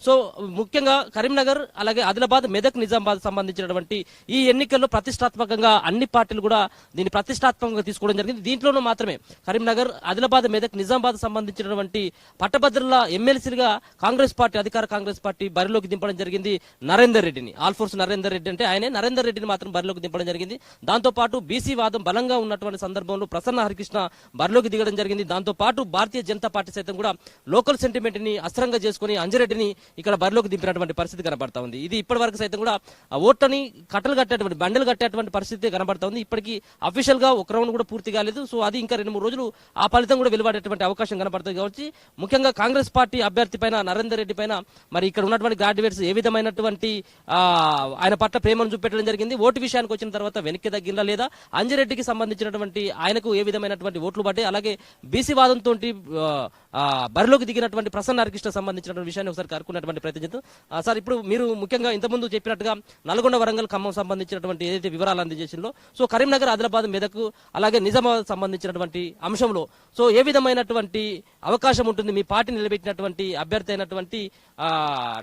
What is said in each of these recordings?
So ముఖ్యంగా కరీంనగర్ అలాగే ఆదిలాబాద్ మెదక్ నిజామాబాద్ సంబంధించినటువంటి ఈ ఎన్నికల్లో ప్రతిష్టాత్మకంగా అన్ని పార్టీలు కూడా దీన్ని ప్రతిష్టాత్మకంగా తీసుకోవడం జరిగింది. దీంట్లోనూ మాత్రమే కరీంనగర్ ఆదిలాబాద్ మెదక్ నిజామాబాద్ సంబంధించినటువంటి పట్టభద్రుల ఎమ్మెల్సీలుగా అధికార కాంగ్రెస్ పార్టీ బరిలోకి దింపడం జరిగింది నరేందర్ రెడ్డిని. ఆల్ఫోర్స్ నరేందర్ రెడ్డి అంటే ఆయనే నరేందర్ రెడ్డిని మాత్రం బరిలోకి దింపడం జరిగింది. దాంతో పాటు బీసీ వాదం బలంగా ఉన్నటువంటి సందర్భంలో ప్రసన్న హరికృష్ణ బరిలోకి దిగడం జరిగింది. దాంతో పాటు భారతీయ జనతా పార్టీ సైతం కూడా లోకల్ సెంటిమెంట్ ని అస్త్రంగా చేసుకుని అంజిరెడ్డిని ఇక్కడ బరిలోకి దింపినటువంటి పరిస్థితి కనబడతా ఉంది. ఇది ఇప్పటి వరకు సైతం కూడా ఓట్లని కట్టలు కట్టేటువంటి బండలు కట్టేటువంటి పరిస్థితి కనబడతా ఉంది. ఇప్పటికీ అఫీషియల్ గా ఒక రౌండ్ కూడా పూర్తి కాలేదు. సో అది ఇంకా 2-3 రోజులు ఆ ఫలితం కూడా వెలువడేటువంటి అవకాశం కనబడుతుంది. కాబట్టి ముఖ్యంగా కాంగ్రెస్ పార్టీ అభ్యర్థి పైన నరేందర్ రెడ్డి పైన మరి ఇక్కడ ఉన్నటువంటి గ్రాడ్యుయేట్స్ ఏ విధమైనటువంటి ఆయన పట్ల ప్రేమను చూపెట్టడం జరిగింది. ఓటు విషయానికి వచ్చిన తర్వాత వెనక్కి తగ్గిందా లేదా, అంజిరెడ్డికి సంబంధించినటువంటి ఆయనకు ఏ విధమైనటువంటి ఓట్లు పడ్డాయి, అలాగే బీసీ వాదంతో బరిలోకి దిగినటువంటి ప్రసన్న హరికృష్ణ సంబంధించినటువంటి విషయాన్ని ఒకసారి కనుక్కున్నటువంటి ప్రయత్నం చేద్దాం. సార్, ఇప్పుడు మీరు ముఖ్యంగా ఇంతకుముందు చెప్పినట్టుగా నల్గొండ వరంగల్ ఖమ్మం సంబంధించినటువంటి ఏదైతే వివరాలు అందజేసిందో, సో కరీంనగర్ ఆదిలాబాద్ మెదక్ అలాగే నిజామాబాద్ సంబంధించినటువంటి అంశంలో సో ఏ విధమైనటువంటి అవకాశం ఉంటుంది మీ పార్టీ నిలబెట్టినటువంటి అభ్యర్థి అయినటువంటి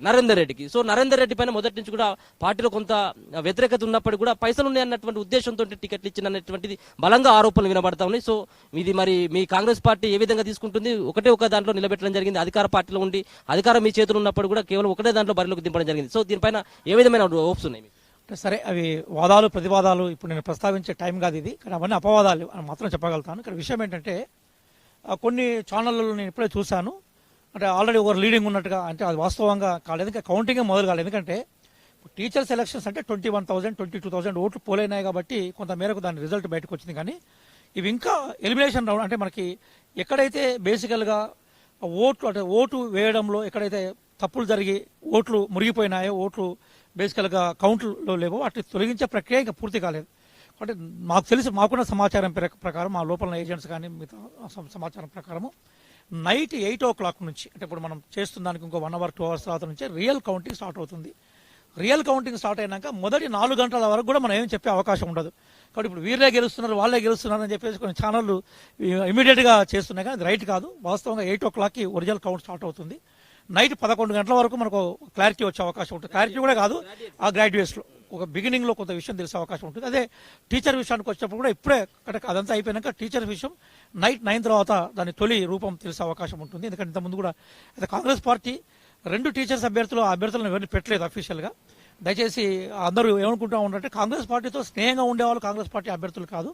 నరేందర్ రెడ్డికి? సో నరేందర్ రెడ్డి పైన మొదటి నుంచి కూడా పార్టీలో కొంత వ్యతిరేకత ఉన్నప్పటికీ కూడా పైసలు ఉన్నాయన్నటువంటి ఉద్దేశంతో టికెట్లు ఇచ్చినటువంటిది బలంగా ఆరోపణలు వినబడతా ఉన్నాయి. సో ఇది మరి మీ కాంగ్రెస్ పార్టీ ఏ విధంగా తీసుకుంటుంది? ఒకటే ఒక దాంట్లో నిలబెట్టడం జరిగింది, అధికార పార్టీలో ఉండి అధికారం మీ చేతులు ఉన్నప్పుడు కూడా కేవలం ఒకటే దాంట్లో బరిలోకి దింపడం జరిగింది. సో దీనిపైన ఏ విధమైన హోప్స్ ఉన్నాయి? సరే, అవి వాదాలు ప్రతివాదాలు ఇప్పుడు నేను ప్రస్తావించే టైం కాదు ఇది, కానీ అవన్నీ అపవాదాలు అని మాత్రం చెప్పగలుగుతాను. ఇక్కడ విషయం ఏంటంటే కొన్ని ఛానళ్ళలో నేను ఇప్పుడే చూశాను, అంటే ఆల్రెడీ ఒకరు లీడింగ్ ఉన్నట్టుగా, అంటే అది వాస్తవంగా కాలేదు, ఇంకా కౌంటింగే మొదలు కాలేదు. ఎందుకంటే టీచర్స్ ఎలక్షన్స్ అంటే 21,000 22,000 ఓట్లు పోలైనాయి కాబట్టి కొంత మేరకు దాని రిజల్ట్ బయటకు వచ్చింది. కానీ ఇవి ఇంకా ఎలిమినేషన్ రౌండ్, అంటే మనకి ఎక్కడైతే బేసికల్గా ఓట్లు అంటే ఓటు వేయడంలో ఎక్కడైతే తప్పులు జరిగి ఓట్లు మురిగిపోయినాయో, ఓట్లు బేసికల్గా కౌంట్లో లేవో వాటిని తొలగించే ప్రక్రియ ఇంకా పూర్తి కాలేదు. అంటే మాకు తెలిసి మాకున్న సమాచారం ప్రకారం, మా లోపల ఏజెంట్స్ కానీ మిగతా సమాచారం ప్రకారము నైట్ 8 o'clock నుంచి, అంటే ఇప్పుడు మనం చేస్తున్న దానికి ఇంకో 1 hour 2 hours తర్వాత నుంచి రియల్ కౌంటింగ్ స్టార్ట్ అవుతుంది. రియల్ కౌంటింగ్ స్టార్ట్ అయినాక మొదటి 4 గంటల వరకు కూడా మనం ఏం చెప్పే అవకాశం ఉండదు. కాబట్టి ఇప్పుడు వీళ్ళే గెలుస్తున్నారు వాళ్ళే గెలుస్తున్నారు అని చెప్పేసి కొన్ని ఛానళ్ళు ఇమీడియట్గా చేస్తున్నాయి, కానీ అది రైట్ కాదు. వాస్తవంగా 8 o'clockకి ఒరిజినల్ కౌంట్ స్టార్ట్ అవుతుంది. నైట్ 11 గంటల వరకు మనకు క్లారిటీ వచ్చే అవకాశం ఉంటుంది. క్లారిటీ కూడా కాదు, ఆ గ్రాడ్యుయేట్స్లో ఒక బిగినింగ్లో కొంత విషయం తెలిసే అవకాశం ఉంటుంది. అదే టీచర్ విషయానికి వచ్చేటప్పుడు కూడా ఇప్పుడే అదంతా అయిపోయినాక టీచర్ విషయం నైట్ 9 తర్వాత దాని తొలి రూపం తెలిసే అవకాశం ఉంటుంది. ఎందుకంటే ఇంతకుముందు కూడా అయితే కాంగ్రెస్ పార్టీ 2 టీచర్స్ అభ్యర్థులను ఎవరిని పెట్టలేదు అఫీషియల్గా. దయచేసి అందరూ ఏమనుకుంటా ఉన్నారంటే కాంగ్రెస్ పార్టీతో స్నేహంగా ఉండేవాళ్ళు కాంగ్రెస్ పార్టీ అభ్యర్థులు కాదు.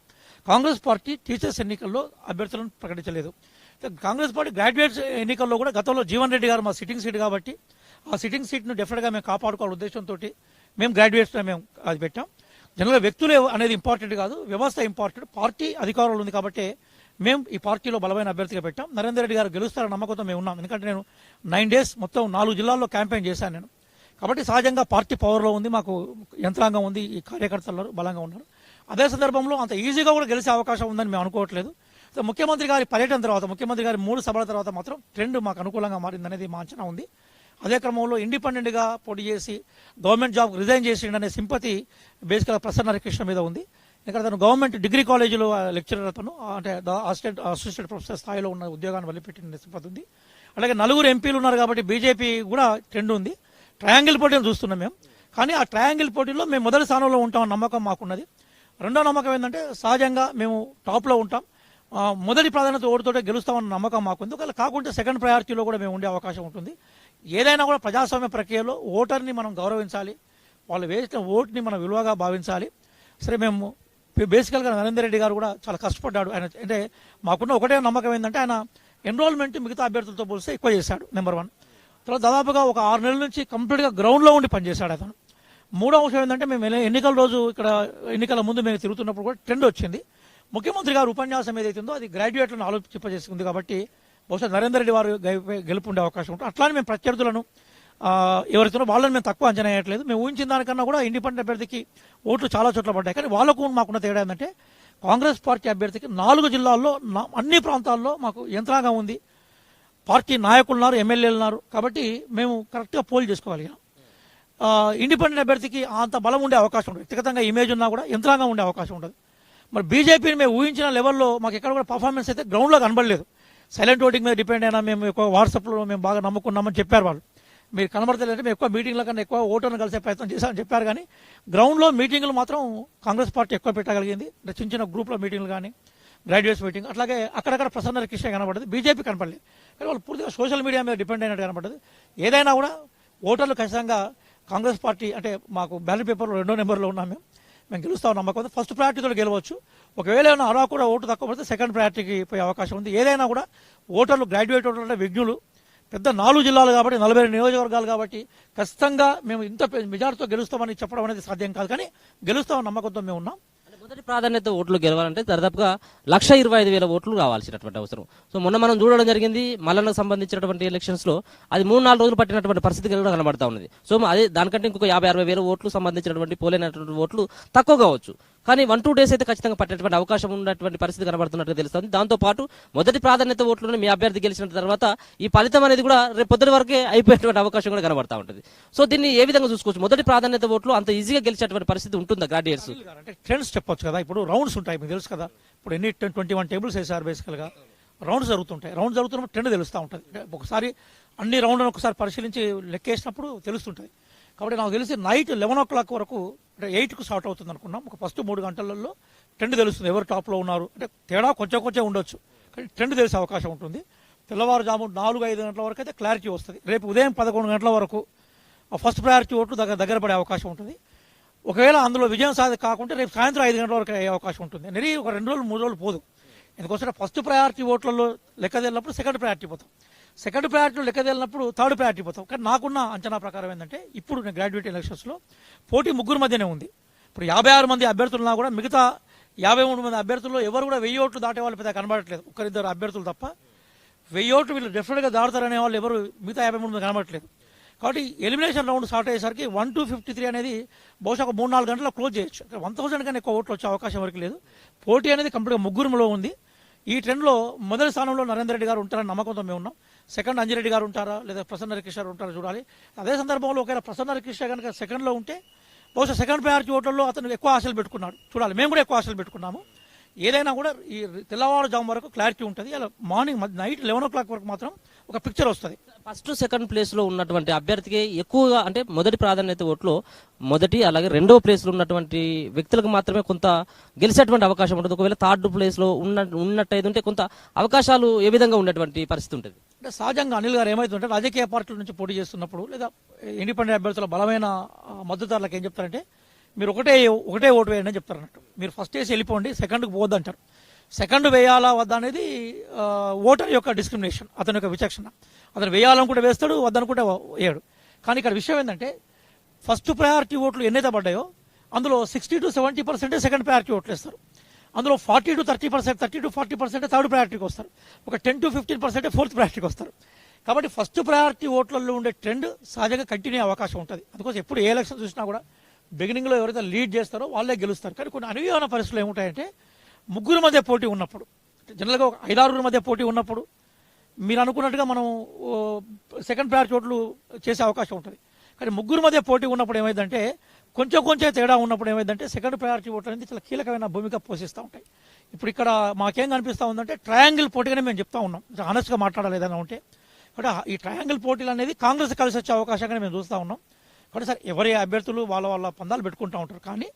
కాంగ్రెస్ పార్టీ టీచర్స్ ఎన్నికల్లో అభ్యర్థులను ప్రకటించలేదు. కాంగ్రెస్ పార్టీ గ్రాడ్యుయేట్స్ ఎన్నికల్లో కూడా గతంలో జీవన్ రెడ్డి గారు మా సిట్టింగ్ సీట్ కాబట్టి ఆ సిట్టింగ్ సీట్ను డెఫినెట్గా మేము కాపాడుకోవాలనే ఉద్దేశంతో మేము గ్రాడ్యుయేట్స్ మేము అది పెట్టాం. జనరల్గా వ్యక్తులు అనేది ఇంపార్టెంట్ కాదు, వ్యవస్థ ఇంపార్టెంట్. పార్టీ అధికారంలో ఉంది కాబట్టి మేము ఈ పార్టీలో బలమైన అభ్యర్థిగా పెట్టాం. నరేందర్ రెడ్డి గారు గెలుస్తారన్న నమ్మకంతో మేము ఉన్నాం. ఎందుకంటే నేను 9 days మొత్తం 4 జిల్లాల్లో క్యాంపెయిన్ చేశాను నేను. కాబట్టి సహజంగా పార్టీ పవర్లో ఉంది, మాకు యంత్రాంగం ఉంది, ఈ కార్యకర్తలు బలంగా ఉన్నారు. అదే సందర్భంలో అంత ఈజీగా కూడా గెలిచే అవకాశం ఉందని మేము అనుకోవట్లేదు. ముఖ్యమంత్రి గారి పర్యటన తర్వాత, ముఖ్యమంత్రి గారి 3 సభల తర్వాత మాత్రం ట్రెండ్ మాకు అనుకూలంగా మారిందనేది మా అంచనా ఉంది. అదే క్రమంలో ఇండిపెండెంట్గా పోటీ చేసి గవర్నమెంట్ జాబ్ రిజైన్ చేసిండనే సింపతి బేసిక్గా ప్రసన్న హరికృష్ణ మీద ఉంది. ఇక్కడ తను గవర్నమెంట్ డిగ్రీ కాలేజీలో లెక్చరర్, అతను అంటే అసిస్టెంట్ ప్రొఫెసర్ స్థాయిలో ఉన్న ఉద్యోగాన్ని వదిలిపెట్టిన సింపతి ఉంది. అలాగే 4 ఎంపీలు ఉన్నారు కాబట్టి బీజేపీ కూడా ట్రెండ్ ఉంది. ట్రయాంగిల్ పోటీని చూస్తున్నాం మేము, కానీ ఆ ట్రయాంగిల్ పోటీలో మేము మొదటి స్థానంలో ఉంటామన్న నమ్మకం మాకున్నది. రెండో నమ్మకం ఏంటంటే సహజంగా మేము టాప్లో ఉంటాం, మొదటి ప్రాధాన్యత ఓటుతోటే గెలుస్తామన్న నమ్మకం మాకుంది. ఒకవేళ కాకుంటే సెకండ్ ప్రయారిటీలో కూడా మేము ఉండే అవకాశం ఉంటుంది. ఏదైనా కూడా ప్రజాస్వామ్య ప్రక్రియలో ఓటర్ని మనం గౌరవించాలి, వాళ్ళు వేసిన ఓటుని మనం విలువగా భావించాలి. సరే, మేము బేసికల్గా నరేందర్ రెడ్డి గారు కూడా చాలా కష్టపడ్డాడు. ఆయన అంటే మాకున్న ఒకటే నమ్మకం ఏంటంటే ఆయన ఎన్రోల్మెంట్ మిగతా అభ్యర్థులతో పోలిస్తే ఎక్కువ చేశాడు, నెంబర్ 1. తర్వాత దాదాపుగా ఒక 6 నెలల నుంచి కంప్లీట్గా గ్రౌండ్లో ఉండి పనిచేశాడు అతను. మూడో అంశం ఏంటంటే మేము ఎన్నికల రోజు ఇక్కడ ఎన్నికల ముందు మేము తిరుగుతున్నప్పుడు కూడా ట్రెండ్ వచ్చింది. ముఖ్యమంత్రి గారు ఉపన్యాసం ఏదైతుందో అది గ్రాడ్యుయేట్లను ఆలోచింపజేస్తుంది కాబట్టి బహుశా నరేందర్ రెడ్డి వారు గెలుపు ఉండే అవకాశం ఉంటుంది. అట్లానే మేము ప్రత్యర్థులను ఎవరైతే వాళ్ళని మేము తక్కువ అంచనా వేయట్లేదు. మేము ఊహించిన దానికన్నా కూడా ఇండిపెండెంట్ అభ్యర్థికి ఓట్లు చాలా చోట్ల పడ్డాయి. కానీ వాళ్ళకు మాకున్న తేడా ఏంటంటే కాంగ్రెస్ పార్టీ అభ్యర్థికి 4 జిల్లాల్లో అన్ని ప్రాంతాల్లో మాకు యంత్రాంగం ఉంది, పార్టీ నాయకులు ఉన్నారు, ఎమ్మెల్యేలు ఉన్నారు. కాబట్టి మేము కరెక్ట్గా పోల్ చేసుకోవాలి. ఇండిపెండెంట్ అభ్యర్థికి అంత బలం ఉండే అవకాశం ఉండదు, వ్యక్తిగతంగా ఇమేజ్ ఉన్నా కూడా యంత్రాంగం ఉండే అవకాశం ఉండదు. మరి బీజేపీని మేము ఊహించిన లెవెల్లో మాకు ఎక్కడ కూడా పర్ఫార్మెన్స్ అయితే గ్రౌండ్లో కనబడలేదు. సైలెంట్ ఓటింగ్ మీద డిపెండ్ అయినా మేము వాట్సాప్లో మేము బాగా నమ్ముకున్నామని చెప్పారు వాళ్ళు. మీరు కనబడతలేదంటే మేము ఎక్కువ మీటింగ్ల కన్నా ఎక్కువ ఓటర్ను కలిసే ప్రయత్నం చేశామని చెప్పారు. కానీ గ్రౌండ్లో మీటింగ్లు మాత్రం కాంగ్రెస్ పార్టీ ఎక్కువ పెట్టగలిగింది. అంటే చిన్న చిన్న గ్రూప్లో మీటింగ్లు కానీ గ్రాడ్యుయేట్స్ మీటింగ్ అట్లాగే అక్కడక్కడ ప్రసన్న కృష్ణ కనబడ్డది, బీజేపీ కనపడలేదు. కానీ వాళ్ళు పూర్తిగా సోషల్ మీడియా మీద డిపెండ్ అయినట్టు కనబడ్డది. ఏదైనా కూడా ఓటర్లు ఖచ్చితంగా కాంగ్రెస్ పార్టీ అంటే మాకు బ్యాలెట్ పేపర్లో 2వ నెంబర్లో ఉన్నాం, మేము గెలుస్తామని నమ్మకం. ఫస్ట్ ప్రయారిటీతో గెలవచ్చు. ఒకవేళ ఏమైనా అలా కూడా ఓటు తక్కువ పడితే సెకండ్ ప్రయారిటీకి పోయే అవకాశం ఉంది. ఏదైనా కూడా ఓటర్లు గ్రాడ్యుయేట్ ఓటర్లు అంటే విజ్ఞులు, పెద్ద 4 జిల్లాలు కాబట్టి 40 నియోజకవర్గాలు కాబట్టి ఖచ్చితంగా మేము ఇంత మెజార్టీతో గెలుస్తామని చెప్పడం అనేది సాధ్యం కాదు. కానీ గెలుస్తామని నమ్మకంతో మేము ఉన్నాం. మొదటి ప్రాధాన్యత ఓట్లు గెలవాలంటే దాదాపుగా 1,25,000 ఓట్లు కావాల్సినటువంటి అవసరం. సో మొన్న మనం చూడడం జరిగింది మల్లన్నకు సంబంధించినటువంటి ఎలక్షన్స్ లో అది 3-4 రోజులు పట్టినటువంటి పరిస్థితి కూడా కనబడతా ఉన్నది. సో అదే దానికంటే ఇంకొక 50,000-60,000 ఓట్లు సంబంధించినటువంటి పోలైనటువంటి ఓట్లు తక్కువ కావచ్చు. కానీ 1-2 డేస్ అయితే ఖచ్చితంగా పట్టేటువంటి అవకాశం ఉన్నటువంటి పరిస్థితి కనబడుతున్నట్టు తెలుస్తుంది. దాంతో పాటు మొదటి ప్రాధాన్యత ఓట్లను మీ అభ్యర్థి గెలిచిన తర్వాత ఈ ఫలితం అనేది కూడా రేపు పొద్దున వరకే అయిపోయేటువంటి అవకాశం కూడా కనబడతా ఉంటుంది. సో దీన్ని ఏ విధంగా చూసుకోవచ్చు? మొదటి ప్రాధాన్యత ఓట్లు అంత ఈజీగా గెలిచేటువంటి పరిస్థితి ఉంటుందా గ్రాడ్యుయేట్స్? అంటే ట్రెండ్స్ చెప్పొచ్చు కదా. ఇప్పుడు రౌండ్స్ ఉంటాయి, మీకు తెలుసు కదా. ఇప్పుడు 21 టేబుల్స్ వేసారు. బేసికల్గా రౌండ్స్ జరుగుతుంటాయి. రౌండ్స్ జరుగుతున్నప్పుడు ట్రెండ్ తెలుస్తూ ఉంటుంది. ఒకసారి అన్ని రౌండ్లను ఒకసారి పరిశీలించి లెక్కేసినప్పుడు తెలుస్తుంటుంది. కాబట్టి నాకు తెలిసి నైట్ 11 o'clock వరకు అంటే 8కు స్టార్ట్ అవుతుంది అనుకున్నాం. ఒక ఫస్ట్ 3 గంటలలో ట్రెండ్ తెలుస్తుంది, ఎవరు టాప్లో ఉన్నారు. అంటే తేడా కొంచెం ఉండొచ్చు, కానీ ట్రెండ్ తెలిసే అవకాశం ఉంటుంది. తెల్లవారుజాము 4-5 గంటల వరకు అయితే క్లారిటీ వస్తుంది. రేపు ఉదయం 11 గంటల వరకు ఫస్ట్ ప్రయారిటీ ఓట్లు దగ్గర పడే అవకాశం ఉంటుంది. ఒకవేళ అందులో విజయం కాకుంటే రేపు సాయంత్రం 5 గంటల వరకు అయ్యే అవకాశం ఉంటుంది. నెరి ఒక 2 రోజులు 3 రోజులు పోదు. ఎందుకోసం ఫస్ట్ ప్రయారిటీ ఓట్లలో లెక్క తేలినప్పుడు సెకండ్ ప్రయారిటీ పోతాం, సెకండ్ ప్రయారిటీలో లెక్క తేలినప్పుడు థర్డ్ ప్రయారిటీ పోతాం. కానీ నాకున్న అంచనా ప్రకారం ఏంటంటే ఇప్పుడు నేను గ్రాడ్యుయేట్ ఎలక్షన్స్లో పోటీ 3 మధ్యనే ఉంది. ఇప్పుడు 56 మంది అభ్యర్థులున్నా కూడా మిగతా 53 మంది అభ్యర్థుల్లో ఎవరు కూడా 1000 ఓట్లు దాటే వాళ్ళు పెద్ద కనబడట్లేదు. 1-2 అభ్యర్థులు తప్ప 1000 ఓట్లు వీళ్ళు డెఫినెట్గా దాడతారనే వాళ్ళు ఎవరు మిగతా 53 మంది కనబడట్లేదు. కాబట్టి ఎలిమినేషన్ రౌండ్ స్టార్ట్ అయ్యేసరికి 1-53 అనేది బహుశా ఒక 3-4 గంటల్లో క్లోజ్ చేయొచ్చు. 1000 కన్నా ఎక్కువ ఓట్లు వచ్చే అవకాశం వరకు లేదు. పోటీ అనేది కంప్లీట్గా 3లో ఉంది. ఈ ట్రెండ్లో మొదటి స్థానంలో నరేందర్ రెడ్డి గారు ఉంటారని నమ్మకంతో మేము ఉన్నాం. సెకండ్ అంజిరెడ్డి గారు ఉంటారా లేదా ప్రసన్న కృష్ణ గారు ఉంటారా చూడాలి. అదే సందర్భంలో ఒకవేళ ప్రసన్న కృష్ణ కనుక సెకండ్లో ఉంటే బహుశా సెకండ్ ప్రయారిటీ ఓట్లలో అతను ఎక్కువ ఆశలు పెట్టుకున్నాడు. చూడాలి, మేము కూడా ఎక్కువ ఆశలు పెట్టుకున్నాము. ఏదైనా కూడా ఈ తెల్లవారుజాము వరకు క్లారిటీ ఉంటుంది. అలా మార్నింగ్ నైట్ 11 o'clock వరకు మాత్రం ఒక పిక్చర్ వస్తుంది. ఫస్ట్ సెకండ్ ప్లేస్ లో ఉన్నటువంటి అభ్యర్థికి ఎక్కువగా అంటే మొదటి ప్రాధాన్యత ఓట్లు మొదటి అలాగే 2వ ప్లేస్ లో ఉన్నటువంటి వ్యక్తులకు మాత్రమే కొంత గెలిచేటువంటి అవకాశం ఉంటుంది. ఒకవేళ 3rd ప్లేస్ లో ఉన్నట్టయితే ఉంటే కొంత అవకాశాలు ఏ విధంగా ఉన్నటువంటి పరిస్థితి ఉంటుంది? అంటే సహజంగా అనిల్ గారు ఏమవుతుందంటే రాజకీయ పార్టీల నుంచి పోటీ చేస్తున్నప్పుడు లేదా ఇండిపెండెంట్ అభ్యర్థుల బలమైన మద్దతుదారులకు ఏం చెప్తారంటే మీరు ఒకటే ఓటు వేయండి అని చెప్తారు అన్నట్టు. మీరు ఫస్ట్ వేసి వెళ్ళిపోండి, సెకండ్కి పోవద్దు అంటారు. సెకండ్ వేయాలా వద్దా అనేది ఓటర్ యొక్క డిస్క్రిమినేషన్, అతని యొక్క విచక్షణ. అతను వేయాలనుకుంటే వేస్తాడు, వద్దనుకుంటే వేయడు. కానీ ఇక్కడ విషయం ఏంటంటే ఫస్ట్ ప్రయారిటీ ఓట్లు ఎన్నైతే పడ్డాయో అందులో 60-70% సెకండ్ ప్రయారిటీ ఓట్లు వేస్తారు. అందులో 40-30%, 30-40% థర్డ్ ప్రయారిటీకి వస్తారు. ఒక 10-15% ఫోర్త్ ప్రయారిటీకి వస్తారు. కాబట్టి ఫస్ట్ ప్రయారిటీ ఓట్లలో ఉండే ట్రెండ్ సహజంగా కంటిన్యూ అయ్యే అవకాశం ఉంటుంది. అందుకోసం ఎప్పుడు ఏ ఎలక్షన్ చూసినా కూడా బిగినింగ్లో ఎవరైతే లీడ్ చేస్తారో వాళ్ళే గెలుస్తారు. కానీ కొన్ని అనువైన పరిస్థితులు ఏముంటాయంటే 3 మధ్య పోటీ ఉన్నప్పుడు, జనరల్గా ఒక 5-6 మధ్య పోటీ ఉన్నప్పుడు మీరు అనుకున్నట్టుగా మనం సెకండ్ ప్రయారిటీ ఓట్లు చేసే అవకాశం ఉంటుంది. కానీ 3 మధ్య పోటీ ఉన్నప్పుడు ఏమైందంటే కొంచెం తేడా ఉన్నప్పుడు ఏమైందంటే సెకండ్ ప్రయారిటీ ఓట్లు అనేది చాలా కీలకమైన భూమిక పోషిస్తూ ఉంటాయి. ఇప్పుడు ఇక్కడ మాకేం కనిపిస్తూ ఉందంటే ట్రయాంగిల్ పోటీగానే మేము చెప్తా ఉన్నాం, ఆనెస్ట్గా మాట్లాడాలి ఏదైనా ఉంటే. కాబట్టి ఈ ట్రయాంగిల్ పోటీలు అనేది కాంగ్రెస్ కలిసి వచ్చే అవకాశంగానే మేము చూస్తూ ఉన్నాం. కాబట్టి సార్ ఎవరి అభ్యర్థులు వాళ్ళ పందాలు పెట్టుకుంటూ ఉంటారు. కానీ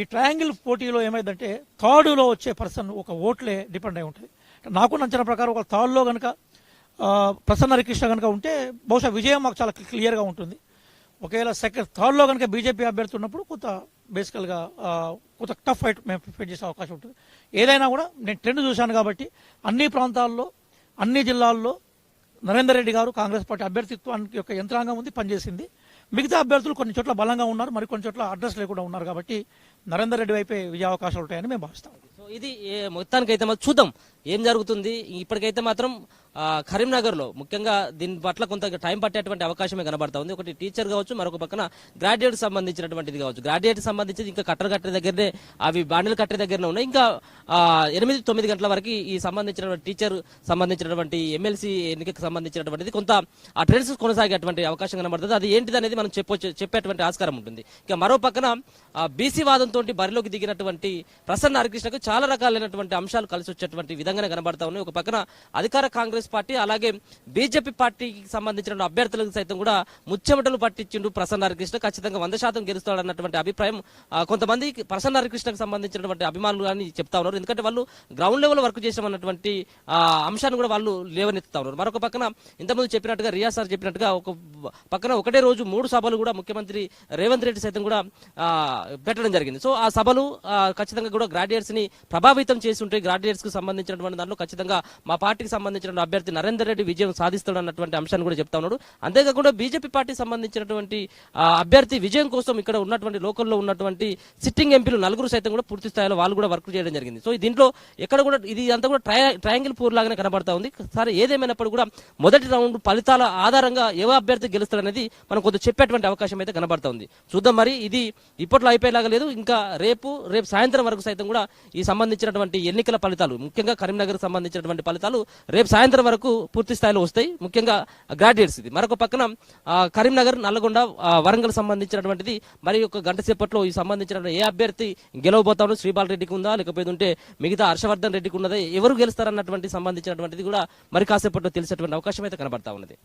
ఈ ట్రయాంగిల్ పోటీలో ఏమైందంటే థర్డ్లో వచ్చే పర్సన్ ఒక ఓట్లే డిపెండ్ అయి ఉంటుంది. నాకు నచ్చిన ప్రకారం ఒక థర్డ్లో కనుక ప్రసన్న హరికృష్ణ కనుక ఉంటే బహుశా విజయం మాకు చాలా క్లియర్గా ఉంటుంది. ఒకవేళ థర్డ్లో కనుక బీజేపీ అభ్యర్థి ఉన్నప్పుడు కొంత బేసికల్గా కొంత టఫ్ ఫైట్ మేము ఫేస్ చేసే అవకాశం ఉంటుంది. ఏదైనా కూడా నేను ట్రెండ్ చూశాను కాబట్టి అన్ని ప్రాంతాల్లో అన్ని జిల్లాల్లో నరేందర్ రెడ్డి గారు కాంగ్రెస్ పార్టీ అభ్యర్థిత్వానికి యొక్క యంత్రాంగం ఉంది, పనిచేసింది. మిగతా అభ్యర్థులు కొన్ని చోట్ల బలంగా ఉన్నారు, మరి కొన్ని చోట్ల అడ్రస్ లేకుండా ఉన్నారు. కాబట్టి నరేందర్ రెడ్డి వైపే విజయ అవకాశాలు ఉంటాయని మేము భావిస్తాం. సో ఇది మొత్తానికైతే మాత్రం చూద్దాం ఏం జరుగుతుంది. ఇప్పటికైతే మాత్రం కరీంనగర్ లో ముఖ్యంగా దీని పట్ల కొంత టైం పట్టేటువంటి అవకాశమే కనబడతా ఉంది. ఒకటి టీచర్ కావచ్చు, మరొక పక్కన గ్రాడ్యుయేట్ సంబంధించినటువంటిది కావచ్చు. గ్రాడ్యుయేట్ సంబంధించి ఇంకా కట్టే దగ్గరనే అవి బాండిల్ కట్టే దగ్గరనే ఉన్నాయి. ఇంకా 8-9 గంటల వరకు ఈ సంబంధించినటువంటి టీచర్ సంబంధించినటువంటి ఎమ్మెల్సీ ఎన్నికకు సంబంధించినటువంటిది కొంత ఆ ట్రెండ్స్ కొనసాగేటువంటి అవకాశం కనబడుతుంది. అది ఏంటిది అనేది మనం చెప్పేటువంటి ఆస్కారం ఉంటుంది. ఇక మరో పక్కన బీసీ వాదంతో బరిలోకి దిగినటువంటి ప్రసన్న హరికృష్ణకు చాలా రకాలైనటువంటి అంశాలు కలిసి వచ్చేటువంటి విధంగానే కనబడతా ఉన్నాయి. ఒక పక్కన అధికార కాంగ్రెస్ పార్టీ అలాగే బీజేపీ పార్టీకి సంబంధించిన అభ్యర్థులకు సైతం కూడా ముచ్చెమటలు పట్టించిండు ప్రసన్న హరికృష్ణ. ఖచ్చితంగా 100% గెలుస్తాడన్నటువంటి అభిప్రాయం కొంతమంది ప్రసన్న హరికృష్ణకు సంబంధించినటువంటి అభిమానులు అని చెప్తా ఉన్నారు. ఎందుకంటే వాళ్ళు గ్రౌండ్ లెవెల్ వర్క్ చేసామన్నటువంటి అంశాన్ని కూడా వాళ్ళు లేవనెత్తుతా ఉన్నారు. మరొక పక్కన ఇంతకుముందు చెప్పినట్టుగా రియాజ్ సార్ చెప్పినట్టుగా ఒక పక్కన ఒకటే రోజు 3 సభలు కూడా ముఖ్యమంత్రి రేవంత్ రెడ్డి సైతం కూడా పెట్టడం జరిగింది. సో ఆ సభలు ఖచ్చితంగా కూడా గ్రాడ్యుయేట్స్ ని ప్రభావితం చేసి ఉంటాయి. గ్రాడ్యుయేట్స్ కు సంబంధించినటువంటి దాంట్లో ఖచ్చితంగా మా పార్టీకి సంబంధించిన అభ్యర్థి నరేందర్ రెడ్డి విజయం సాధిస్తాడు అన్నటువంటి అంశాన్ని కూడా చెప్తా ఉన్నాడు. అంతేకాకుండా బీజేపీ పార్టీకి సంబంధించినటువంటి అభ్యర్థి విజయం కోసం ఇక్కడ ఉన్నటువంటి లోకల్లో ఉన్నటువంటి సిట్టింగ్ ఎంపీలు 4 సైతం కూడా పూర్తి స్థాయిలో వాళ్ళు కూడా వర్క్ చేయడం జరిగింది. సో దీంట్లో ఎక్కడ కూడా ఇది అంతా కూడా ట్రయాంగిల్ పూర్ లాగానే కనబడతా ఉంది. సరే ఏదేమైనప్పుడు కూడా మొదటి రౌండ్ ఫలితాల ఆధారంగా ఏ అభ్యర్థి గెలుస్తాడనేది మనం కొంచెం చెప్పేటువంటి అవకాశం అయితే కనబడతా ఉంది. చూద్దాం మరి ఇది ఇప్పట్లో అయిపోయేలాగా లేదు. ఇంకా రేపు సాయంత్రం వరకు సైతం కూడా ఈ సంబంధించినటువంటి ఎన్నికల ఫలితాలు ముఖ్యంగా కరీంనగర్ సంబంధించినటువంటి ఫలితాలు రేపు సాయంత్రం వరకు పూర్తి స్థాయిలో వస్తాయి. ముఖ్యంగా గ్రాడ్యుయేట్స్ ఇది. మరొక పక్కన కరీంనగర్, నల్లగొండ, వరంగల్ సంబంధించినటువంటిది మరి ఒక గంట సేపట్లో ఈ సంబంధించిన ఏ అభ్యర్థి గెలవబోతాడు, శ్రీపాల్ రెడ్డికి ఉందా లేకపోతే మిగతా హర్షవర్ధన్ రెడ్డికి ఉన్నదా, ఎవరు గెలుస్తారన్నటువంటి సంబంధించినటువంటిది కూడా మరి కాసేపట్లో తెలిసేటువంటి అవకాశం అయితే కనబడతా ఉన్నది.